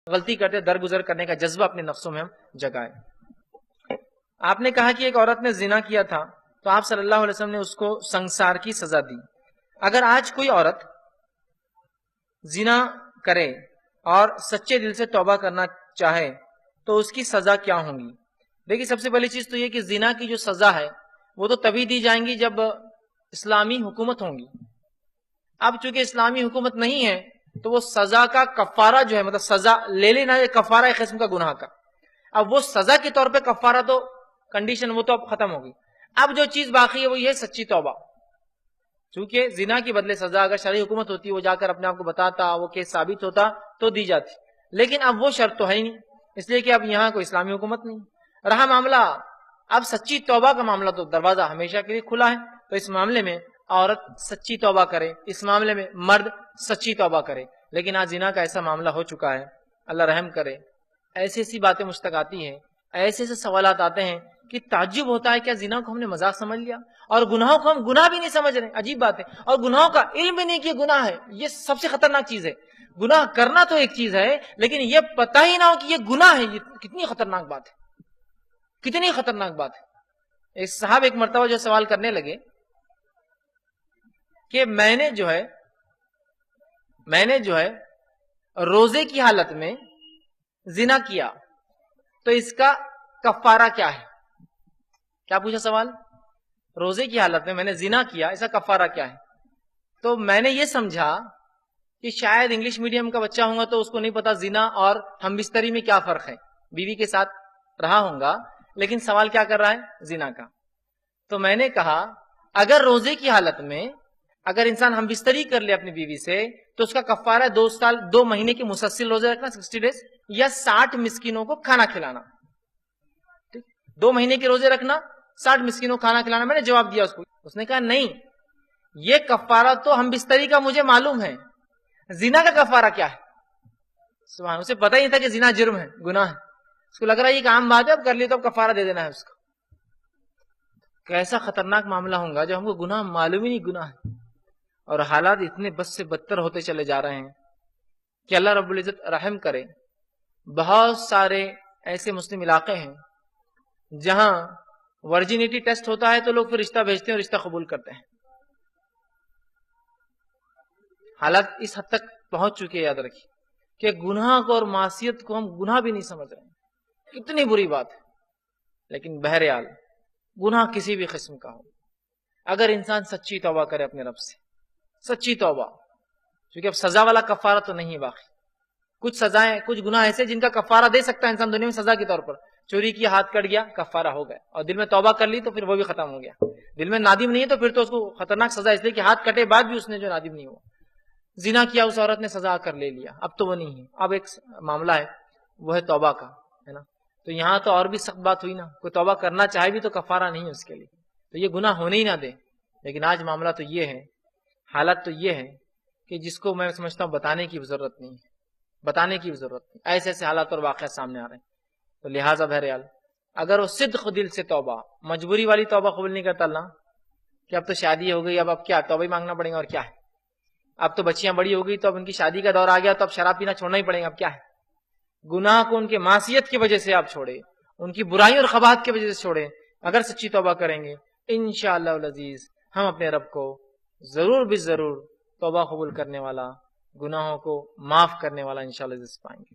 غلطی کرتے درگزر کرنے کا جذبہ اپنے نفسوں میں ہم جگائیں۔ آپ نے کہا کہ ایک عورت نے زنا کیا تھا تو آپ صلی اللہ علیہ وسلم نے اس کو سنگسار کی سزا دی۔ اگر آج کوئی عورت زنا کرے اور سچے دل سے توبہ کرنا چاہے تو اس کی سزا کیا ہوں گی؟ دیکھیے، سب سے پہلی چیز تو یہ کہ زنا کی جو سزا ہے وہ تو تبھی دی جائیں گی جب اسلامی حکومت ہوں گی۔ اب چونکہ اسلامی حکومت نہیں ہے تو وہ سزا کا کفارہ جو ہے، مطلب سزا لے لینا، یہ کفارہ ایک قسم کا گناہ کا، اب وہ سزا کے طور پہ کفارہ تو کنڈیشن وہ تو اب ختم ہوگی۔ اب جو چیز باقی ہے وہ یہ سچی توبہ۔ چونکہ زنا کے بدلے سزا اگر شرعی حکومت ہوتی، وہ جا کر اپنے آپ کو بتاتا، وہ کیس ثابت ہوتا تو دی جاتی، لیکن اب وہ شرط تو ہے ہی نہیں، اس لیے کہ اب یہاں کوئی اسلامی حکومت نہیں رہا معاملہ۔ اب سچی توبہ کا معاملہ تو دروازہ ہمیشہ کے لیے کھلا ہے، تو اس معاملے میں عورت سچی توبہ کرے، اس معاملے میں مرد سچی توبہ کرے۔ لیکن آج زنا کا ایسا معاملہ ہو چکا ہے، اللہ رحم کرے، ایسی ایسی باتیں مشتق آتی ہیں، ایسے ایسے سوالات آتے ہیں کہ تعجب ہوتا ہے، کیا زنا کو ہم نے مذاق سمجھ لیا اور گناہوں کو ہم گناہ بھی نہیں سمجھ رہے؟ عجیب بات ہے، اور گناہوں کا علم بھی نہیں کہ گناہ ہے۔ یہ سب سے خطرناک چیز ہے۔ گناہ کرنا تو ایک چیز ہے، لیکن یہ پتہ ہی نہ ہو کہ یہ گناہ ہے، یہ کتنی خطرناک بات ہے، کتنی خطرناک بات ہے۔ ایک صاحب ایک مرتبہ جو سوال کرنے لگے کہ میں نے جو ہے روزے کی حالت میں زنا کیا تو اس کا کفارہ کیا ہے؟ کیا پوچھا سوال؟ روزے کی حالت میں نے زنا کیا، اس کا کفارہ کیا ہے؟ تو میں نے یہ سمجھا کہ شاید انگلش میڈیم کا بچہ ہوں گا تو اس کو نہیں پتا زنا اور ہم بستری میں کیا فرق ہے، بیوی کے ساتھ رہا ہوں گا، لیکن سوال کیا کر رہا ہے؟ زنا کا۔ تو میں نے کہا اگر روزے کی حالت میں اگر انسان ہم بستری کر لے اپنی بیوی سے تو اس کا کفارہ 2 مہینے کے مسلسل روزے رکھنا 60 ڈیز یا 60 مسکینوں کو کھانا کھلانا۔ 2 مہینے کے روزے رکھنا، 60 مسکینوں کو کھانا کھلانا۔ میں نے جواب دیا اس کو، اس نے کہا نہیں، یہ کفارہ تو ہم بستری کا مجھے معلوم ہے، زنا کا کفارہ کیا ہے؟ سبحان، اسے پتہ ہی نہیں تھا کہ زنا جرم ہے، گناہ ہے، اس کو لگ رہا ہے یہ ایک عام بات ہے، اب کر لی تو اب کفارہ دے دینا ہے اس کو۔ کیسا خطرناک معاملہ ہوگا جب ہم کو گناہ معلوم ہی نہیں گناہ ہے، اور حالات اتنے بد سے بدتر ہوتے چلے جا رہے ہیں کہ اللہ رب العزت رحم کرے۔ بہت سارے ایسے مسلم علاقے ہیں جہاں ورجینٹی ٹیسٹ ہوتا ہے تو لوگ پھر رشتہ بھیجتے ہیں اور رشتہ قبول کرتے ہیں۔ حالات اس حد تک پہنچ چکے ہیں، یاد رکھیے کہ گناہ کو اور معصیت کو ہم گناہ بھی نہیں سمجھ رہے، کتنی بری بات ہے۔ لیکن بہرحال گناہ کسی بھی قسم کا ہو، اگر انسان سچی توبہ کرے اپنے رب سے، سچی توبہ، کیونکہ اب سزا والا کفارہ تو نہیں ہے باقی۔ کچھ سزائیں، کچھ گناہ ایسے جن کا کفارہ دے سکتا ہے انسان دنیا میں سزا کے طور پر، چوری کی ہاتھ کٹ گیا، کفارہ ہو گیا، اور دل میں توبہ کر لی تو پھر وہ بھی ختم ہو گیا۔ دل میں نادم نہیں ہے تو پھر تو اس کو خطرناک سزا، اس لیے کہ ہاتھ کٹے بعد بھی اس نے جو نادم نہیں ہوا۔ زنا کیا اس عورت نے، سزا کر لے لیا، اب تو وہ نہیں ہے، اب ایک معاملہ ہے وہ ہے توبہ کا، ہے نا۔ تو یہاں تو اور بھی سخت بات ہوئی نا، کوئی توبہ کرنا چاہے بھی تو کفارہ نہیں ہے اس کے لیے، تو یہ گناہ ہونے ہی نہ دے۔ لیکن آج معاملہ تو یہ ہے، حالت تو یہ ہے کہ جس کو میں سمجھتا ہوں بتانے کی ضرورت نہیں ہے، بتانے کی ضرورت نہیں، ایسے ایسے حالات اور واقعات سامنے آ رہے ہیں۔ تو لہٰذا بہرحال اگر وہ صدق دل سے توبہ، مجبوری والی توبہ قبول نہیں کرتا اللہ کہ اب تو شادی ہو گئی، اب کیا توبہ ہی مانگنا پڑے گا، اور کیا ہے، اب تو بچیاں بڑی ہو گئی تو اب ان کی شادی کا دور آ گیا تو اب شراب پینا چھوڑنا ہی پڑے گا، اب کیا ہے۔ گناہ کو ان کے معصیت کی وجہ سے آپ چھوڑے، ان کی برائیوں اور خباثت کی وجہ سے چھوڑے، اگر سچی توبہ کریں گے انشاءاللہ العزیز ہم اپنے رب کو ضرور بھی ضرور توبہ قبول کرنے والا، گناہوں کو معاف کرنے والا انشاءاللہ پائیں گے۔